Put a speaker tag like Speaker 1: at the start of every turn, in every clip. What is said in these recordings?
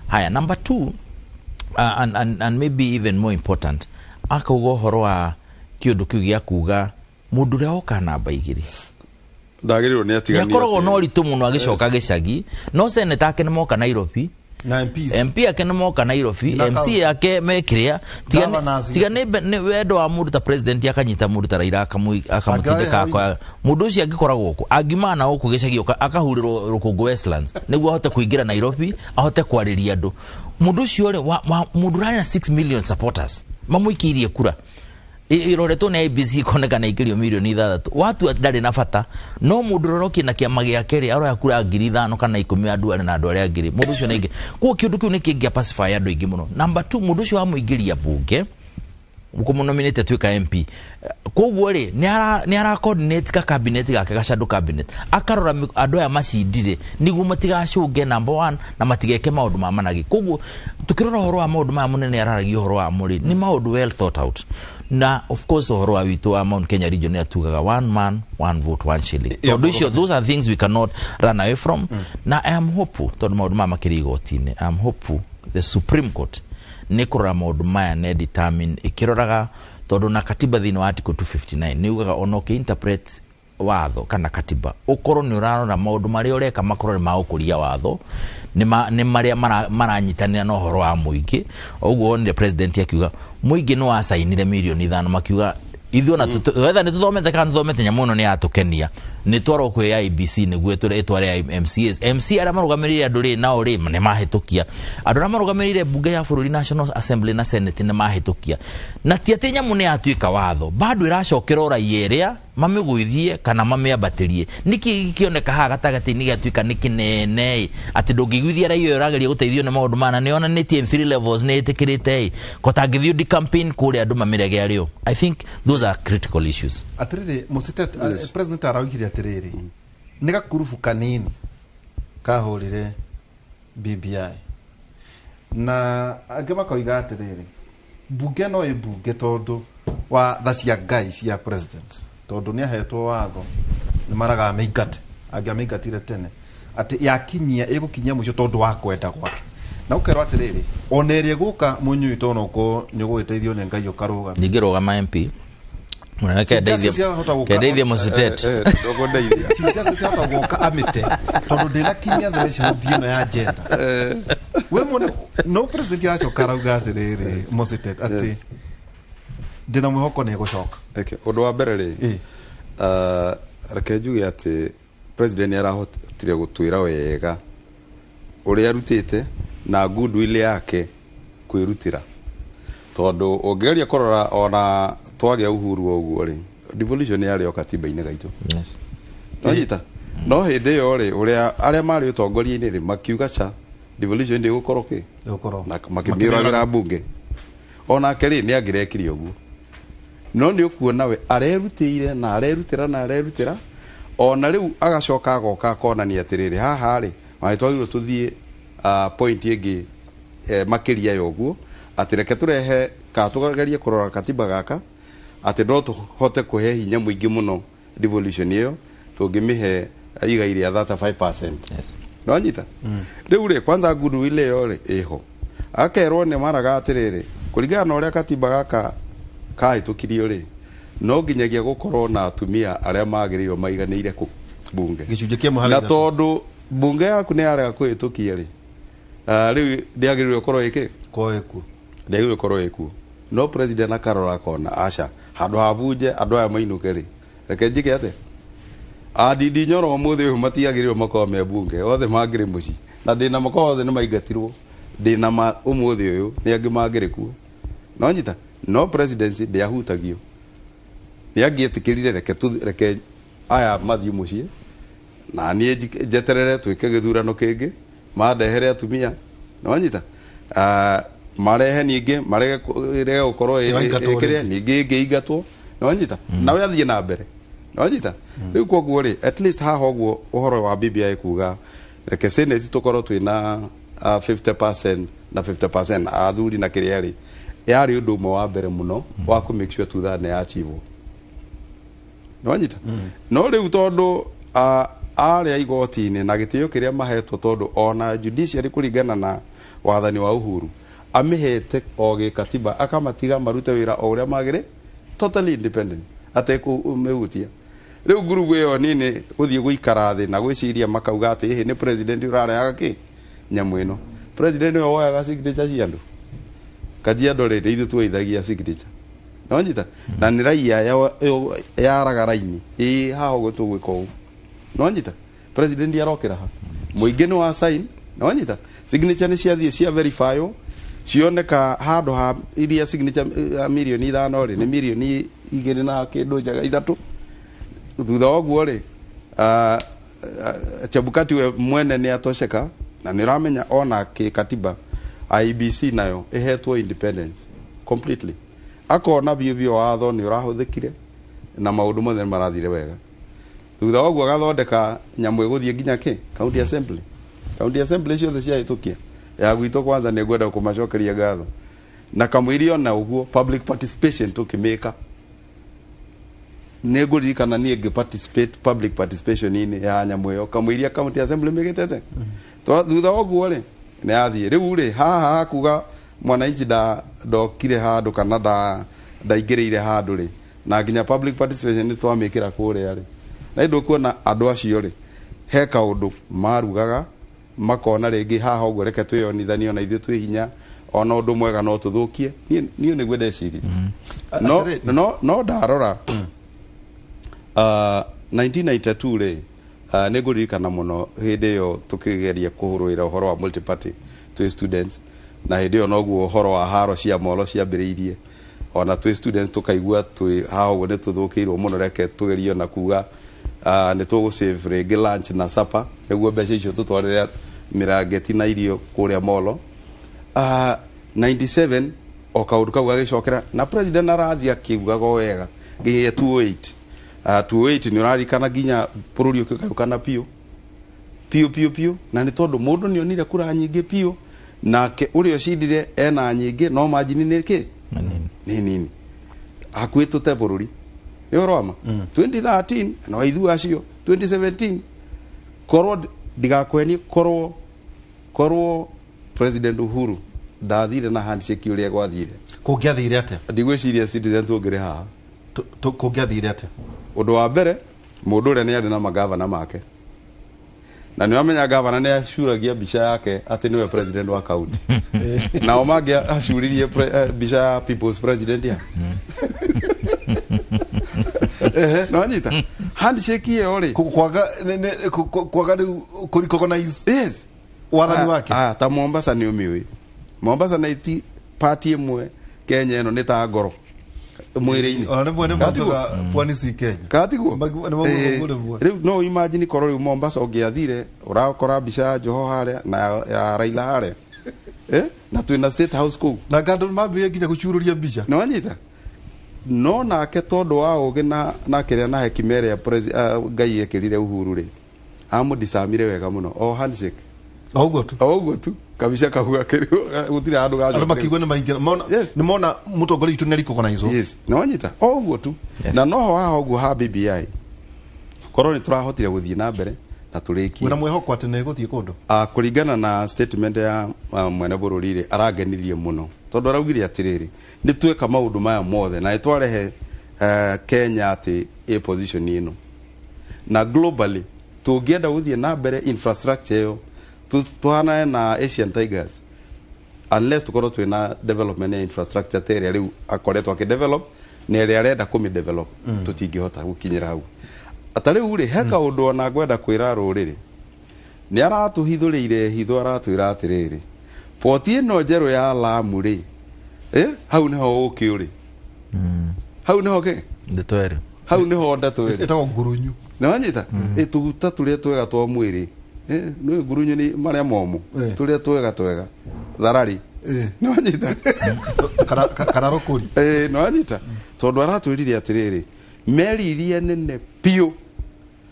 Speaker 1: Haya, number 2, and maybe even more important, akauga horo wa kiundu kiu gia kuga mundu ria oka namba 2
Speaker 2: ndagiriro ni atiganio
Speaker 1: yakoragwo no ritu muno agicoka gicagi no seneta ake ni moka Nairobi
Speaker 3: na
Speaker 1: MP ake ni moka Nairobi MC yake mekiria tiga ni wendo wa mundu ta president yakanyita mundu ta Raila akamutindika kwa mundu ucio angikoragwo ku angimana oku gicagi akahuriro rukungu Westlands niguo ahote kuingira Nairobi ahote kwariria andu mundu ucio ri mundu rari na 6 million supporters mamuikirie kura iroretwo ni IBC koneka na ikirio milioni 6 watu ndari na bata no mundu roroki na kiama giake ri aroya kura 5,000 kana 10 andu ari na andu ari angiri mundu ucio ningi kwa kiundu kiu nikingia pacify andu ingi muno. Number 2, mundu ucio amuingiria bunge mukomunominate twika MP koguo ri ni ara coordinate ka cabinet gake ga shadow cabinet akarora andu aya macindire niguo matigacunge number 1 na matigeke maundu ma managi. Koguo tukirora horo wa maundu ma munene araragio horo wa muri ni maundu well thought out. Na of course horo wa witu wa Mount Kenya region ya tugaga 1 man 1 vote 1 shilling. Those are things we cannot run away from. Na I am hopeful to maundu ma makirigotine. I am hopeful the Supreme Court nikurora maundu maya ne determine ikiroraga tondu na katiba thini wa article 259 ni ugaga onoke interpret watho kana katiba ukoro ni urarora maundu mari ureka makorore ma ukuria watho ni maria maranyitanira no horo wa muingi. Oguo ni president akiuga muingi no asainire milioni 5 makiuga ithuo na wetha ni tuthomete kana tuthomete nyamuno ni atukenia ni twaro kwe IBC niguo tware MCAs MC ara marugamirire andu ri nao ri ni mahitukia andu ara marugamirire bunge ya bururi National Assembly na Senate ni mahitukia na ti ati nyamu ni atuika watho bado iracokera raiyeria mamiguithie kana mameambatirie niki kioneka ha gatagati ni gatuika nikinene ati ndungiguithia raiyo urageria guteithio ni maundu mana ni ona ni TM3 levels ni itikirite kotangithio di campaign kuri andu mamirege ario. I think those are critical issues.
Speaker 3: Atiriri Musitet president araugire atiriri ni gakurufu kanini kahurire BBI na agema koiga atiriri bunge no ibunge tondu wa thacia ngai cia president tondu ni ahetwo watho ni maraga meingate angiameingatire tene ati yakinyia igukinyia mucio tondu wa kwenda gwake na ukerwa atiriri onerie guka munyu itono ko nyugwiteithio ne ngai ukaruga
Speaker 1: ningiruga ma MP mwana kedeithia Musitet
Speaker 3: dogo ndeithia chicha cia hota amite tondu ndina kinya threshold ino ya agenda we mone no president yacho karauga atiriri Musitet ati ndina mwihoko ne gucoka
Speaker 2: undu wa mbere ri rekenjuge ati president yarahotire gutwira wega uri arutite na goodwill yake kwirutira tondu ungeria korora ona twage uhuru oguo ri devolution yari o katiba-ini gaitu tayita no hindi yo ri uria aria mari utongoria-ini ri makiuga cha devolution ndi gukoroke na makimiragira bunge ona keri ni agirekiri oguo no ni ukuona we arerutire na arerutira ona riu agacoka agoka kona ni atiriri haha ri maitwagirwo tuthie point ingi makiria yoguo atireke turehe ka tugagerie kurora katiba gaka ati no tuhote kuhe hinya muingi muno devolution iyo tungimihe igai ya 35%. No nyita riu ri kwanza goodwill iyo ri iho akerwo ni maraga atiriri kuringana na uria katiba gaka kahitukirio ri no nginyagia gukorwo na atumia aria magirirwo maiganire ku bunge
Speaker 3: gicunje kia muharira
Speaker 2: na tondu bunge yaku ni arega kuhitukia ri riu ndiagiriwe korwo iki
Speaker 3: koeku
Speaker 2: ndiagiriwe korwo iku no president akarora kona aca handu habunje andu aya mainuke ri reke njike ate adidi nyoro umuthi uyu matiagiriwe makome bunge othe magire muci na ndina makao othe ni maingatirwo ndina umuthi uyu ni angi magirikuo no nyita no presidency ndiahutagio ni angietikirire reke aya mathii muci na ni jeterere twike githurano kingi mandehere atumia no nyita marehe ningi marege gukorwo ikiria ningi ingatwo no nyita nawe athie na mbere no nyita riu koguo ri at least haha oguo uhoro wa BBI kuga reke senate tukorwo twina 50% na 50% athuri na kiria ri yari undu umwe wa mbere muno wa ku make sure tuthane ya achieve no nyita no riu tondu aria igoti-inĩ na gĩtĩo kĩrĩa mahetwo tondũ ona judiciary kũringana na wathani wa Uhuru amĩhete o gĩkatiba akamatiga marute wĩra o ũrĩa magĩrĩ totally independent atekũmĩhutia. Rĩu ngurubu ĩyo nini gũthiĩ gũikara thĩ na gwĩciria makauga atĩ ĩhĩ nĩ president ũrareaga kĩ nyamũ ĩno. President ũyũ woyaga signature cia andũ Kajiado rĩrĩ ithuĩ tuoithagia signature no nyita na nĩ raia yaraga raini haha ũguo tũgwĩka ũguo no nyita president arokĩra ha mũingĩ nĩ wa sign no nyita signature nĩ ciathiĩ cia verify cioneka handũ ha iria signature milioni 5 rĩ nĩ milioni 2 na kĩndũ njaga 3 thutha woguo rĩ Chebukati we mwene nĩ atosheka na nĩ ramenya ona katiba IBC nayo ihetwo independence completely akona bio watho nĩ ũrahũthĩkire na maũndũ mothe marathire wega. Thutha woguo agathondeka nyamũ ĩgũthiĩ nginya kĩ county assembly ciothe ciahĩtũkia ya gwitũ kwanza nĩ ngwenda kũmacokeria ngatho na kamũiria ona ũguo public participation tũkĩmĩka nĩ ngũririkana niĩ ngĩ public participation inĩ ya nyamũ ĩyo kamũiria county assembly mĩgĩtete thutha woguo rĩ nĩ athiĩ rĩu rĩ haha kuga mwananchi ndokire handũ kana ndaingĩrĩire handũ rĩ na nginya public participation nĩ twamĩkĩra kũrĩa rĩ na indũ kuona andũ acio rĩ he kaũndũ marugaga makona rĩngĩ haha ũguo reke twĩyonithanie na ithuĩ twĩ hinya ona ũndũ mwega no tũthũkie niĩ nĩguo ndeciria no ndarora 1992 rĩ nĩ ngũririkana mũno hĩndĩ ĩyo tũkĩgeria kũhũrũĩra ũhoro wa multiparty twĩ students na hĩndĩ ĩyo noguo ũhoro wa haro cia molo ciambĩrĩirie ona twĩ students tũkaigua twĩ haha ũguo nĩ tũthũkĩirwo mũno reke tũgerio na kuga nĩ tũgũsave rĩngĩ lunch na supper nĩguo mbeca icio tũtwarĩre mĩrangeti na irio kũrĩa molo 97 o kaũndũ kau gagĩcokera na president arathiĩ akiugaga wega nginya 28 nĩ ũrarikana nginya bũrũri ũkĩgayũkana piũ na nĩ tondũ mũndũ nĩ onire kura nyingĩ piũ nake ũrĩa ũcindire ena nyingĩ no margin nĩ kĩ nĩ nini hakuhĩ tũte bũrũri nĩ ũroma 2013 no ithuĩ acio 2017 korwo ndigakweni korwo president Uhuru ndathire na handshake ũrĩa gwathire
Speaker 3: kũngĩathire atĩa
Speaker 2: ndigwĩciria citizen tũngĩrĩ haha
Speaker 3: kũngĩathire atĩa
Speaker 2: ũndũ wa mbere mũndũ ũrĩa nĩ arĩ na magavana make na nĩ wamenya gavana nĩ acuragia mbica yake atĩ nĩwe president wa county nao mangĩ acuririe mbica ya people's president ya no nyita handshake ĩyo rĩ
Speaker 3: kwaga rĩu kũrecognize
Speaker 2: yes
Speaker 3: wathani wake
Speaker 2: ta Mombasa nĩ ũmĩũĩ Mombasa na iti party ĩmwe Kenya ĩno nĩ ta ngoro mwĩrĩ-inĩ
Speaker 3: ona nĩ mwene matuga pwani si Kenya
Speaker 2: katiguo rĩu no imagine korwo rĩu Mombasa ũngĩathire ũrakora mbica ya Joho harĩa na ya Raila harĩa na twĩna State House kũu
Speaker 3: na andũ mambĩrĩria nginya gũcurũria mbica
Speaker 2: nĩ wanyita no nake tondũ wa ũgĩ na kĩrĩa na hekima ĩrĩa Ngai ekĩrire Uhuru rĩ amũdicamire wega mũno o handshake
Speaker 3: o ũguo tu
Speaker 2: kabisa kahuga gutira handu gajo
Speaker 3: andũ makigwa nĩ maingira nĩ mona mũtongoria witũ nĩ recognize
Speaker 2: yes no nyita o ũguo tu na no haha ũguo ha BBI korwo nĩ tũrahotire gũthiĩ na mbere na tũrĩkie
Speaker 3: wĩna mwĩhoko atĩ nĩ gũthiĩ kũndũ
Speaker 2: kũringana na statement ya mwene bũrũri rĩ arangenirie mũno tondũ araugire atĩrĩrĩ nĩ tweka maũndũ maya mothe na nĩtwarehe Kenya atĩ a position ĩno na globally tũngĩenda gũthiĩ na mbere infrastructure ĩyo tuhana na Asian Tigers unless tukorwo twina development ya infrastructure ĩrĩa rĩu akoretwo akĩdevelop na ĩrĩa arenda kũmĩdevelop tũtingĩhota gũkinyĩra hau atarĩu rĩ he kaũndũ ona ngwenda kwĩra rũrĩrĩ nĩ aratũhithũrĩire hitho aratwĩra atĩrĩrĩ poti ĩno njerũ ya Lamu rĩ hau nĩho ũkĩũrĩ hau nĩho kĩ
Speaker 1: ndetwere
Speaker 2: hau nĩho ndatwĩre
Speaker 3: ĩtagwo ngurunyu
Speaker 2: nĩ wanyita tũguta tũrĩa twega twa mwĩrĩ nĩ ngurunyu nĩ marĩa momũ tũrĩa twega tharari nĩ wanyita
Speaker 3: kana rokori
Speaker 2: nĩ wanyita tondũ aratwĩrire atĩrĩrĩ meri iria nene piũ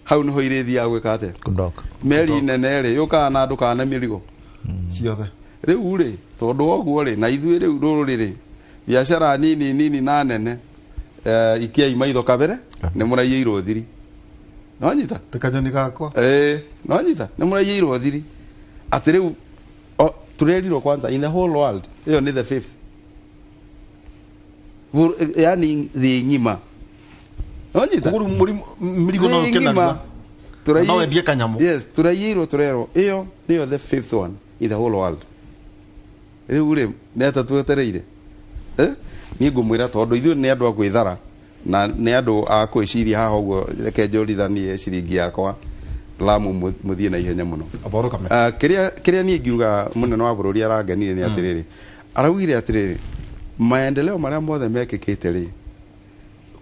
Speaker 2: hau nĩho irĩthiaga gwĩka atĩa
Speaker 1: kundoka
Speaker 2: meri nene rĩ yũkaga na andũ kana mĩrigo
Speaker 3: ciothe
Speaker 2: rĩu rĩ tondũ woguo rĩ na ithuĩ rĩu rũrĩrĩ biacara nini na nene ikiai maitho kabere nĩ mũraiyĩirwo thiri no nyita
Speaker 3: tekanyoni gakwa
Speaker 2: no nyita nĩ mũraiyĩirwo thiri atĩ rĩu turerirwo kwanza in the whole world hiyo ni the fifth yani the ngima no nyita
Speaker 3: kuguru mirigo no kenarwa no endie kanyamu
Speaker 2: yes turaiyĩirwo turero hiyo niyo the fifth one in the whole world rĩu rĩ neta twetereire ni ngũmwĩra tondũ ithuĩ nĩ andũ a gwĩthara na nĩ andũ a kwĩciria haha ũguo reke njorithanie ciringi yakwa Lamu muthie na ihenya muno kiria ni ngiuga munene wa bururi arangenire ni atiriri araugire atiriri maendeleo maria mothe mekikite ri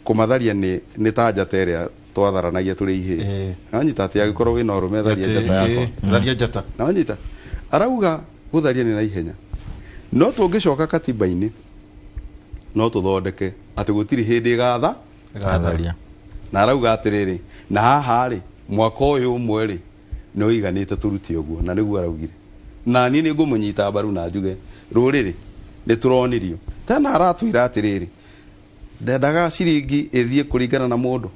Speaker 2: kumatharia ni ta njata iria twatharanagia turi ihe anyita ati agikorwo wina urume tharia njata yako
Speaker 3: tharia njata
Speaker 2: na anyita arauga gutharia ni na ihenya no tungicoka katiba-ini no tuthondeke ati gutiri hindi gatharia na arauga atiriri na haha ri mwaka uyu umwe ri no iganite turuti uguo na niguo araugire na ni ngumunyita baru na njuge ruriri ni turonirio tena aratwira atiriri ndendaga ciringi ithie kuringana na mundu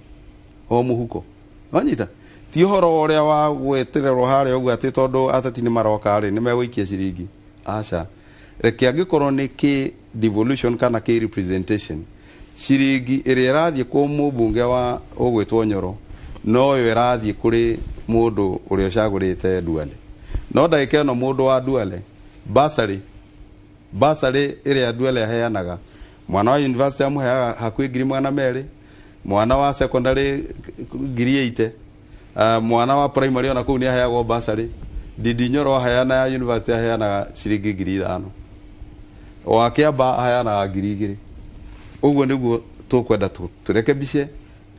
Speaker 2: o muhuko anyita ti horo uria wa gwetererwo haria uguo ati tondu atati ni maroka ri ni meguikia ciringi aca reke angikorwo ni ki devolution kana ki representation ciringi iria irathie ku mubunge wa ugwitwo Nyoro no yo irathie kuri mundu uria ucagurite Duale no ndagika no mundu wa Duale basari iria Duale aheanaga mwana wa university amuheaga hakwi ngiri magana meri mwana wa secondary ngiri 8 mwana wa primary ona kuu ni aheagwo basari Ndindi Nyoro aheana ya university aheanaga ciringi ngiri 5 wa kiamba aheanaga ngiri 2 uguo niguo tukwenda turekebice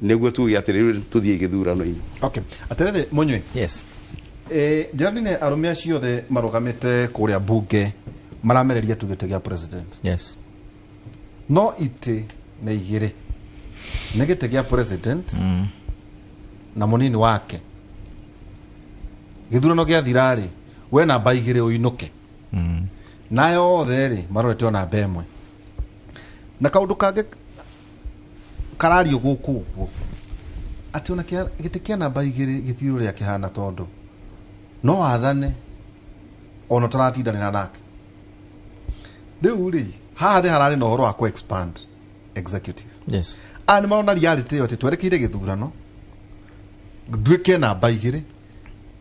Speaker 2: niguo tugi atiriri tuthie githurano-ini
Speaker 3: okay atiriri munywe
Speaker 1: yes
Speaker 3: ndirane arumia ciothe marugamite kuria bunge maramereria tugite gya president
Speaker 1: yes
Speaker 3: no ite na igire negete gya president na munini wake githurano gya thirari we namba igire uinuke nayo othe ri marorete ona bemwe na kaundu kage karario guku guo ati ona gite kia namba igire gitiro ria kihana tondu no athane ona taratindanira nake riu ri haha ri harari no horo wa ku expand executive
Speaker 1: yes
Speaker 3: ani maona reality yote twerekeire githurano ndwike namba igire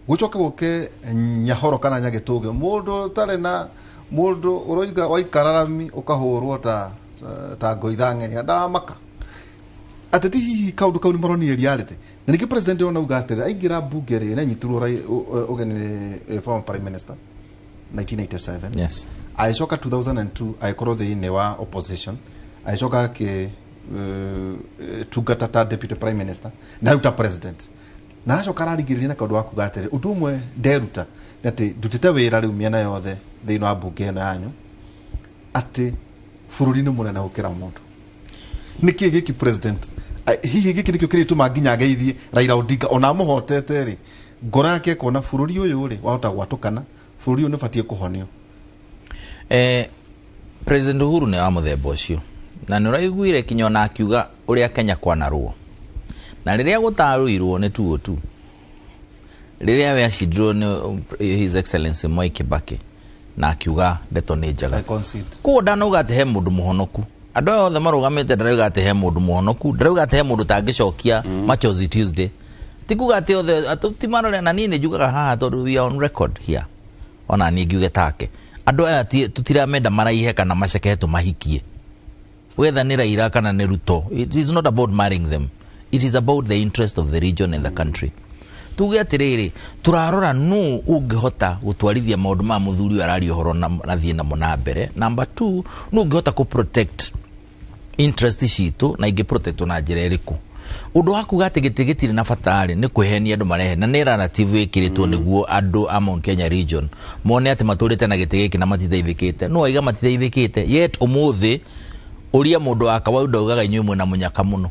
Speaker 3: gucoke guke nyahoro kana nyagituge mundu tare na mundu uroiga waikararami ukahurwo ta ngoithang'eni ndamaka ateti hihi kaundu kau ni maroni reality na niki president ona ugatire aingira bunge ri na nyiturwo ugeni former prime minister 1987
Speaker 1: yes
Speaker 3: aicoka 2002 aikorwo thiini wa opposition aicoka ke tungata deputy prime minister na ruta president na acoka ararigiriria na kaundu wa kugatire undu umwe nderuta ati ndutite wira riu miena yothe thiini wa bunge eno yanyu ati bururi ni munene gukira mundu niki giki president hihi giki nikio kirituma nginya geithie Raila Odinga ona muhotete ri ngora yake kona bururi uyu ri wahota gwatukana bururi uyu nibatie kuhonio
Speaker 1: President Uhuru ni wa muthemba ucio na ni uraiguire kinyona akiuga uria Kenya kwanarwo na riria gutaruirwo ni 202 riria we acidro ni His Excellency Mwai Kibaki na akiuga ndeto ni njaga ko ndanoga ate he mundu muhonoku andu othe marugamite ndarauga ate he mundu muhonoku ndarauga ate he mundu tangicokia Machozi Tuesday tikuga ate othe atimarore na nini njugaga haha tondu we are on record here ona ni ngiuge take andu aya tutiramenda maraihe kana maceke tumahikie whether ni Raila kana ni Ruto it is not about marrying them it is about the interest of the region and the country tuge atiriri turarora nu ungihota gutwarithia maundu ma muthuri arario horo na thie na munambere number 2 nu ungihota ku protect interest citu na ingi protect na njira iriku undu waku gatigitiri na fatari ni kwehenia andu marehe na ni narrative ikiritwo niguo andu a Mount Kenya region mone ati maturite na gitigiki na matiteithikite no aiga matiteithikite yet umuthi uria mundu akawauda ugaga inywe mwe na munyaka muno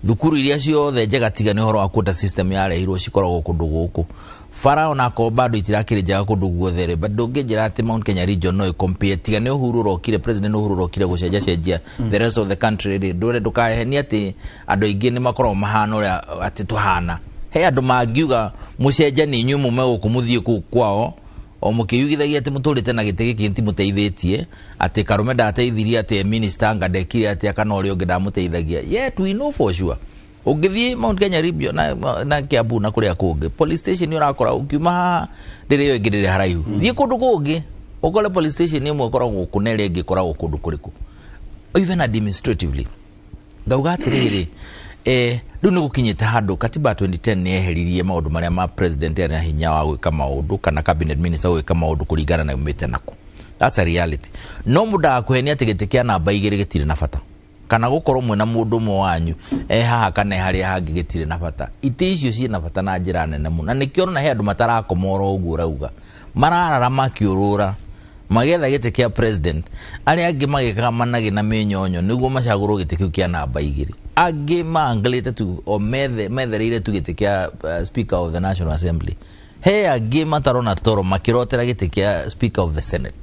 Speaker 1: thukuru iria ciothe njega tiga ni horo wa quota system yarehirwo cikoragwo kundu guku Farao na Kobado itirakire njega kundu guothere but ndunginjira ati Mount Kenya region no compare tiga ni Uhuru rokire president Uhuru rokire gucenjia the rest of the country ndure ndukahenia ati andu aingi ni makorwo mahana uria ati tuhana he andu mangiuga mucenjani inyu mume gukumuthie ku kwao o mukiyugithagia ati muturite na gite giki nti muteithitie ati Karume ndateithirie ati minister ngandekire ati akana uri ungi ndamuteithagia yet we know for sure ugithie Mount Kenya Ribio na Kiambu na kuria kungi police station urakora ukiuma ndire yo ingire haraihu thie kundu kungi ukole police station imwe ukoragwo kunere ingi koragwo kundu kuriku even administratively ngauga atiriri riu ni gukinyite handu katiba 2010 ni eheririe maundu maria ma president ena hinya wa gwika maundu kana cabinet minister gwika maundu kuringana na umite nako. That's a reality. No muda kuhenia tigite kia namba igiri gitire na bata kana gukorwo mwena mundu mwe wanyu haha kana hari hangi gitire na bata ite icio ci na bata na njira nene muno na nikio na he andu matarakomora uguo rauga mararara makiurura magetha gite kia president ari angi magikaga managi na menyonyo niguo macagurwo gite kiu kia namba igiri angi manglete tu o methereire tu gite kia speaker of the National Assembly he angi matarona toro makirotera gite kia speaker of the Senate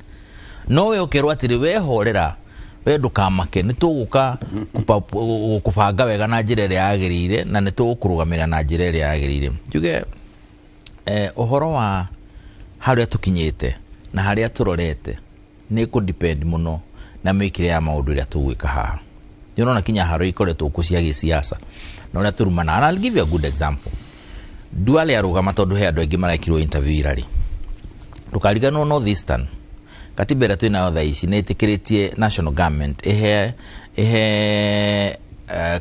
Speaker 1: no we ukirwa atiri we horera we ndukamake nituguka kubanga wega na njira ria yagirire na nitugukurugamira na njira ria yagirire njuge uhoro wa haria tukinyite na haria turorete ni ku depend muno na mikire ya maundu ria tugwika haha ndirona kinya haro ikoretwo kucia gisiasa na uria turumana and I'll give you a good example duale arugama tondu he andu aingi marekirwo interview irari tukarigano North Eastern katiba ira twina otha ici ni itikiritie national government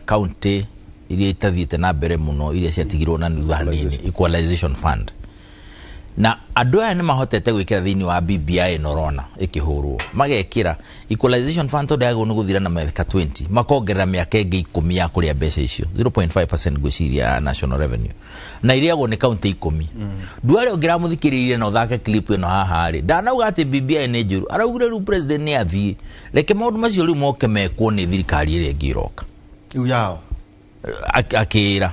Speaker 1: county iria itathiite na mbere muno iria ciatigirwo na nuthu hanini equalization fund na andu aya ni mahotete gwikira thiini wa BBI norona ikihurwo magekira equalization fund tondu yago ni guthira na miaka 20 makongerera miaka ingi 10 ya kuria mbeca icio 0.5% gwiciria national revenue na iriago ni county 10 duale ogira muthikiririe no thake clip eno haha ri ndanauga ati BBI ni njuru araugire ru president ni athii reke maundu macio ri moke mekwo ni thirikari iri ngiroka
Speaker 3: iu yao
Speaker 1: akira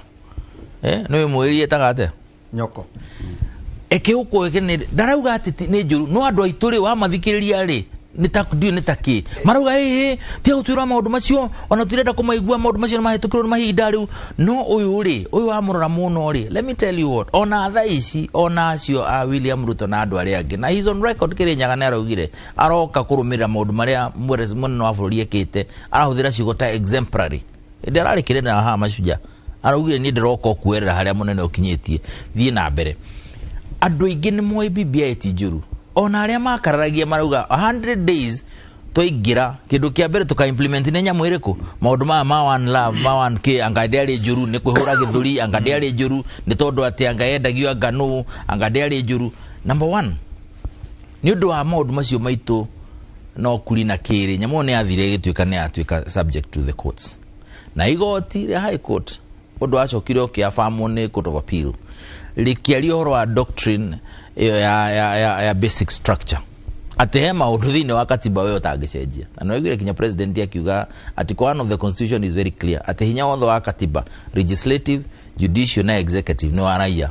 Speaker 1: no mwiriye tagate
Speaker 3: nyoko
Speaker 1: eke uko ekene darauga ati ni njuru no andu aituri wa mathikiriria ri nitakudio nitaki marauga tia utwira maundu macio ona turenda kumaigua maundu macio mahetukirwo mahinda riu no uyu amurora muno ri let me tell you what ona tha ici ona acio a William Ruto na andu aria angi na he's on record kirinyaga na araugire aroka kurumira maundu maria munene wa bururi ekite arahuthira ciugo ta exemplary ndirari kirenda haha macuja araugire ni ndiroka kuerera haria munene ukinyitie thie na mbere andu aingi ni moi BBI ti njuru ona aria makararagia marauga 100 days toigira kindu kia mbere tuka implement ne nyamu iriku maundu ma one love ma one k angadeari njuru ni kwihura githuri angadeari njuru ni tondu ati angaendagio nganu angadeari njuru number 1 ni undu wa maundu macio maitu no kuri na kiri nyamu ni athire gituika ni atuika subject to the courts na igoti ria high court undu acokire kia famone court of appeal likiario horo wa doctrine ya basic structure ate maundu thini wa katiba we utangicenjia na no igire kinya president akiuga ati one of the constitution is very clear ate hinya wothe wa katiba legislative judicial na executive no araia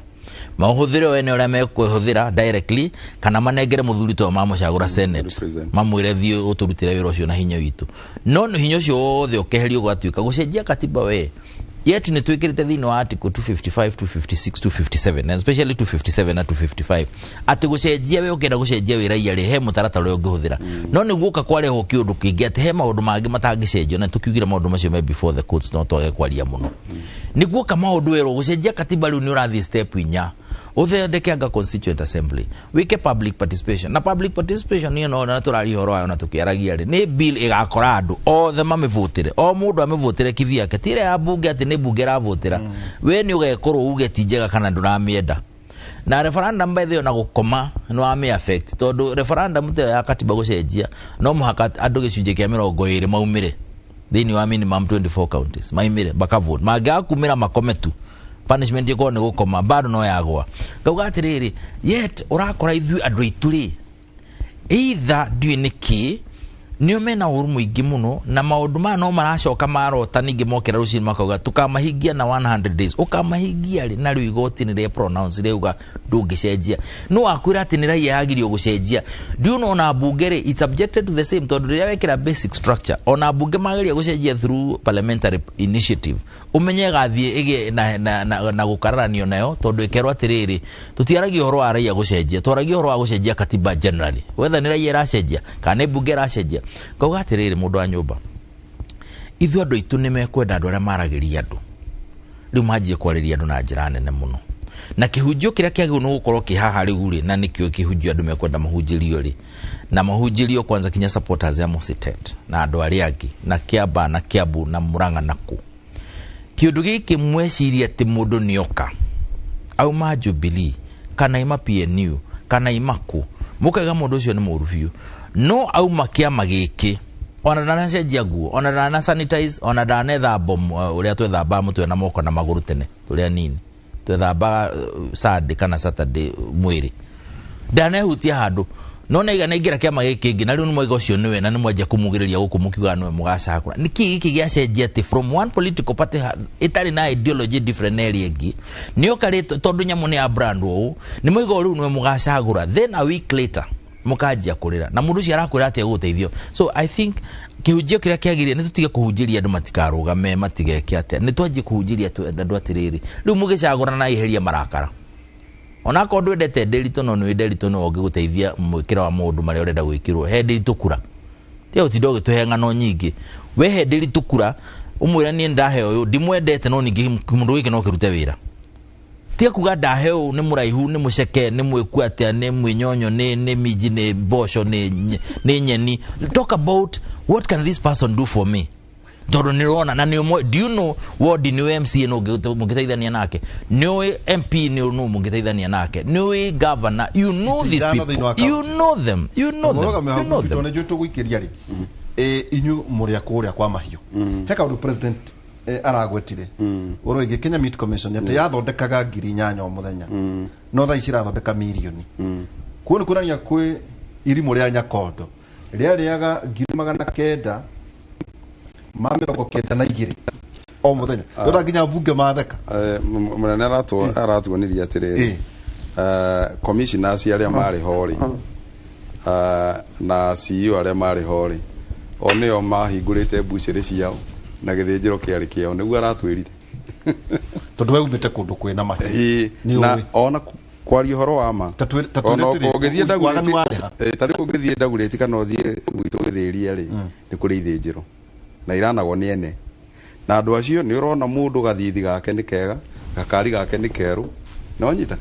Speaker 1: mahuthire we ne uria mekwehuthira directly kana manengere muthuri to mamucagura senate mamwire thie uturutire wira ucio na hinya witu no hinya ucio wothe ukeherio gwatuika gucenjia katiba we yet ni twikirite thini wa article 255 256 257 and especially 257 na 255 ati gucenjia we ukenda gucenjia wira yari he mutaratara uri ungihuthira no ni guka kwareho kiundu kingi ati he maundu mangi matangicenjio na tukiugira maundu macio me before the courts no twage kwaria muno ni guka maundu wero gucenjia katiba riu ni urathi step inya uthondeke anga constituent assembly wike public participation na public participation ni no na turari horo ayo na tukiaragia ri ni bill igakora andu othe mamivutire o mundu amivutire kivia ketire ya bunge ati ni bunge ravutira we ni ugekorwo uge tijega kana nduramienda na referendum by the na gukoma no ame affect tondu referendum te ya katiba gucenjia no muhaka andu gicunje kia 20 maumire thini wa minimum 24 counties maimire bakavote magakumira makometu punishment yako ni gukoma bado no yagwa ngauga atiriri yet urakora ithu andu ituri either do niki nio mena ũru mũingĩ mũno na maũndũ ma no maracoka marota ningĩ mokera rũciinĩ makauga tukamahingia na 100 days ukamahingia ri na rĩu igoti nĩ rĩa pronounce rĩuga ndũngĩcenjia no akwĩra atĩ nĩ raia yagirio gũcenjia ndiũ no na bunge rĩ it's subjected to the same tondũ rĩrĩa wekĩra basic structure ona bunge mageria gũcenjia through parliamentary initiative umenye gathiĩ ĩgĩ na gũkararanio nayo tondũ ĩkerwo atĩrĩrĩ tũtiaragia ũhoro wa raia gũcenjia twaragia ũhoro wa gũcenjia katiba generally whether nĩ raia ĩracenjia kana bunge ĩracenjia kauga atĩrĩrĩ mũndũ wa nyũmba ithuĩ andũ aitũ nĩ mekwenda andũ arĩa maragĩria andũ rĩu manjie kwarĩria andũ na njĩra nene mũno na kĩhunjio kĩrĩa kĩagĩrĩirwo nĩ gũkorwo kĩhaha rĩu rĩ na nĩkĩo kĩhunjio andũ mekwenda mahunjĩrio rĩ na mahunjĩrio kwanza kinya supporters ya Mositet na andũ arĩa angĩ na Kiamba na Kiambu na Murang'a na kũ kĩũndũ gĩkĩ mweciria atĩ mũndũ nĩoka auma Jubilee kana ima PNU kana ima kũ mũkaiga mũndũ ũcio nĩ mũru biũ no auma kĩama gĩkĩ ona ndanacenjia nguo ona ndana sanitize ona ndanethamba ũrĩa twethamba mũtwe na moko na magũrũ tene tũrĩa nini twethamba Sunday kana Saturday mwĩrĩ ndanehutia handũ no naiga naingira kĩama gĩkĩ kĩngĩ na rĩu nĩ moiga ũcio nĩwe na nĩ mwanjia kũmugĩrĩria gũkũ mũkiuga nĩwe mũgacakũra nĩkĩ gĩkĩ gĩacenjia atĩ from one political party itarĩ na ideology different area ĩngĩ nĩoka tondũ nyamũ nĩ ya brand ũũ nĩ moiga rĩu nĩwe mũgacagũra then a week later mukanjia kurira na mundu cia arakwira ati guteithio so I think kihunjio kiria kiagirie ni tutige kuhunjiria andu matikarugame matigeke ati ni twanjie kuhunjiria andu atiriri riu mugicagura na iheria marakara ona ko ndwendete nderito no nĩ nderito no ngiguteithia mwikira wa mundu mari urenda gwikirwo he nderito kura tie utindo gituhe ngano nyingi we he nderito kura umwira ni ndahe uyu ndimwendete no ningi mundu wiki no kirute wira tia kuga ndahe uyu ni muraihu ni muceke ni mwiku atia ni mwinyonyo ni miji ni bosho ni nyeni talk about what can this person do for me Toro nirona na niyo do you know what the new MC no mungiteithania nake new MP ni no mungiteithania nake new governor you know these people you know them
Speaker 3: tone juto gwikiria ri inyu muria kuria kwa mahiu heka uru president aragwetire uroige Kenya Meat Commission yate yathondekaga ngiri 8 o muthenya no tha icira thondeka milioni kuona kunania kwi irimu ria Nyakondo ria riaga 900 mamiro kenda na igiri o muthenya ndora nginya bunge matheka
Speaker 2: munene aratuoniria atiri commissioners aria mari hori na CEO aria mari hori oneo mahingurite buciri ciao na githinjiro kiari kiao niguo aratwirire
Speaker 3: tondu we umite kundu kwina mahi
Speaker 2: na ona kwario horo wa ma ona ugithie ndagureti tari ugithie ndagureti kana uthie gwitu githiria ri ni kuri ithinjiro na iranagwo ni ene na andu acio ni urona mundu gathithi gake ni kega gakari gake ni keru no nyita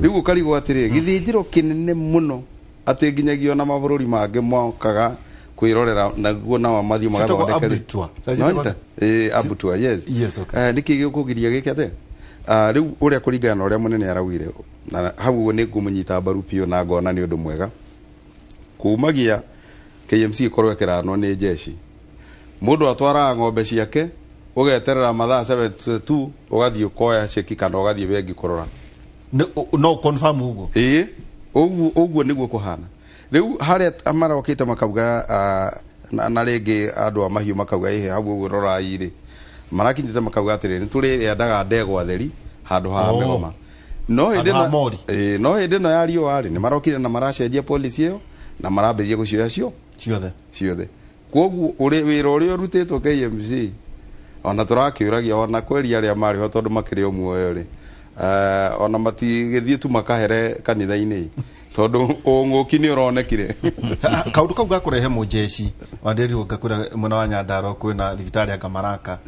Speaker 2: riu ukarigo atiri githinjiro kinene muno ati nginyagio na mabururi mangi mokaga kwirorera naguo na mathio magathondekera abutua yes okay niki gikugiria giki ate riu uria kuringana na uria munene aragwire na hau ni ngumunyita mbaru pio na ngona ni undu mwega kumagia KMC ikorwo kirano ni jeshi mundu atwara ng'ombe ciake ugeterera mathaa 72 ugathie koya cheki kana ugathie bengi kurora
Speaker 3: no confirm ugo
Speaker 2: uguo niguo kuhana riu haria amarokite makauga na rĩngĩ andũ a mahiũ makauga ihe hau ũguo rora iri marakinyite makauga atĩrĩ nĩ tũrĩ endaga ndegwa theri handũ ha mĩgoma no hĩndĩ ĩno ya riũa rĩ nĩ marokire na maracenjia policy ĩyo na marambĩrĩria gũcioya ciothe koguo wĩra ũrĩa ũrutĩtwo KMC ona tũrakĩũragia ona kweri arĩa marĩ ho tondũ makĩrĩ o muoyo rĩ ona matigĩthiĩ tu makahere kanitha-inĩ tondu ng'ũki nĩ ũronekire
Speaker 3: kaundu kau gakurehe mujeshi wanderi ukakura mwana wa Nyandaro kwina thibitari ya Kamaraka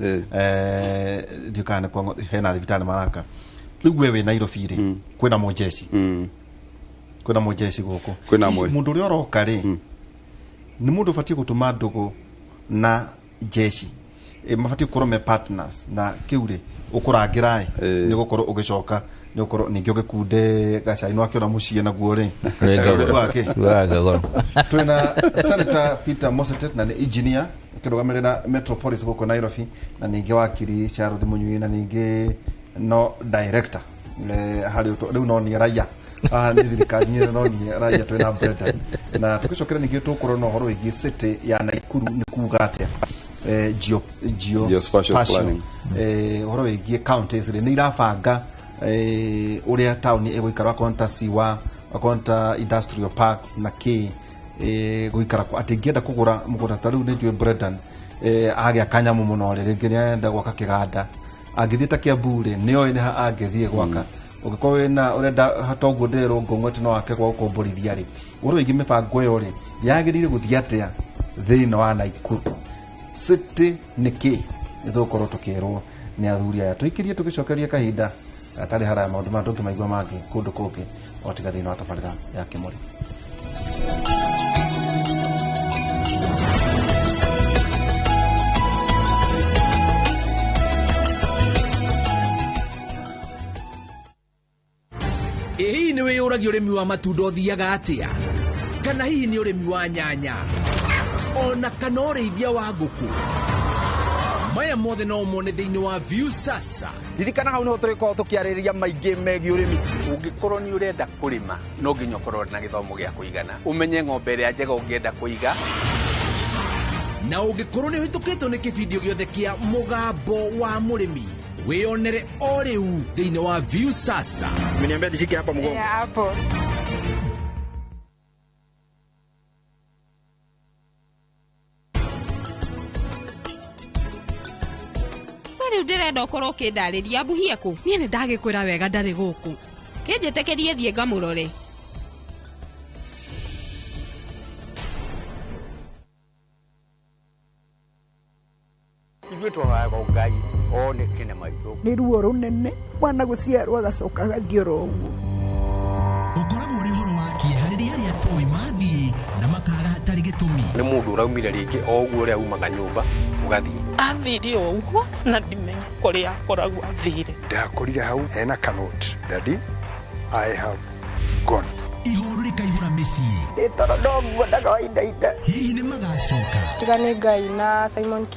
Speaker 3: ndikane kwa hena thibitari Maraka riu wewe Nairobi ri kwina mujeshi kwina mujeshi guku
Speaker 2: kwina
Speaker 3: mundu uri oroka ri ni mundu fatie gutuma ndugu na jeshi mafatie kurome partners na kiure ukurangira ni gukorwo ugicoka ni gukorwo ningi ugikunde gacai no akiona mucie na guo ri wake twina Senator Peter Mositet na ni engineer kirugamirira Metropolis guko Nairobi na ningi wakiri Charles Munyui na ningi no director hari riu no ni raia ni thirikari nyine no ni raia twena Brendan na tukicokera ningĩ tũkũrwo na ũhoro wĩgiĩ city ya Naikuru nĩ kuuga atĩa geospatial planning ũhoro wĩgiĩ counties nĩ irabanga ũrĩa taũni ĩgũikara akonta siwa akonta industrial parks na kĩ gũikara atĩ ingĩenda kũgũra mũgũnda ta rĩu nĩ njũĩ Brendan agĩa kanyamu mũno rĩngĩ nĩenda gwaka kĩganda angĩthiĩ ta Kiambu-rĩ nĩoĩ nĩ angĩthiĩ gwaka ũngĩkorwo wĩna ũrenda hatoguo ndĩrwo ngũng'wete no wake gwa gũkomborithia-rĩ ũhoro wĩgiĩ mĩbango ĩyo-rĩ yagĩrĩire gũthiĩ atĩa thĩinĩ wa Naikuru city nĩ kĩ nĩtũgũkorwo tũkĩrwo nĩ athuri aya tũikĩrie tũgĩcokeria kahinda atarĩ haraya maũndũ ma tũngĩmaigua mangĩ kũndũ kũngĩ o tiga thĩinĩ wa tabarĩra ya Kĩmũrĩ.
Speaker 4: Hihi nĩ wĩyũragia ũrĩmi wa matunda ũthiaga atĩa? Kana hihi nĩ ũrĩmi wa nyanya? Ona kana ũrĩithia wa ngũkũ? Maya mothe no mone thĩinĩ wa View Sasa.
Speaker 5: Ririkana hau nĩho tũrĩkorwo tũkĩarĩrĩria maingĩ megiĩ ũrĩmi. Ũngĩkorwo nĩ ũrenda kũrĩma no nginya ũkorwo na gĩthomo gĩa kũigana. Ũmenye ng'ombe ĩrĩa njega ũngĩenda kũiga.
Speaker 4: Na ũngĩkorwo nĩ ũhĩtũkĩtwo nĩ kĩbindio gĩothe kĩa mũgambo wa mũrĩmi, wĩonere o rĩu thĩinĩ wa View Sasa.
Speaker 5: Umeniambia nishike hapa mgongo.
Speaker 6: Hapo.
Speaker 7: Rĩu ndĩrenda ũkorwo ũkĩndarĩria mbuhie kũ?
Speaker 6: Niĩ nĩ ndagĩkwĩra wega ndarĩ gũkũ.
Speaker 7: Kĩnjĩtĩkĩrie thiĩ ngamũrore.
Speaker 5: Ithuĩ tũhoyaga Ngai onekane maitho.
Speaker 8: Nĩ ruo rũnene mwana gũciarwo agacoka gathiũrwo ũguo.
Speaker 4: Ũkoragwo ũrĩ ũhoro wa kĩeha rĩrĩa arĩa tũĩ mathiĩ na makaga hatarĩ gĩtũmi.
Speaker 5: Nĩ mũndũ ũraumire rĩngĩ o ũguo ũrĩa umaga nyũmba ũgathiĩ.
Speaker 9: Athire o ũguo na ndimenya kũrĩa akoragwo athire.
Speaker 10: Ndakorire hau hena kanoti. Daddy, I have gone.
Speaker 4: Ihũrũ rĩkaihũra mĩciĩ.
Speaker 8: Nĩ toro ndoguo ndagawainda.
Speaker 4: Hihi nĩ magacoka.
Speaker 6: Tiga nĩ Ngai na Simon Q.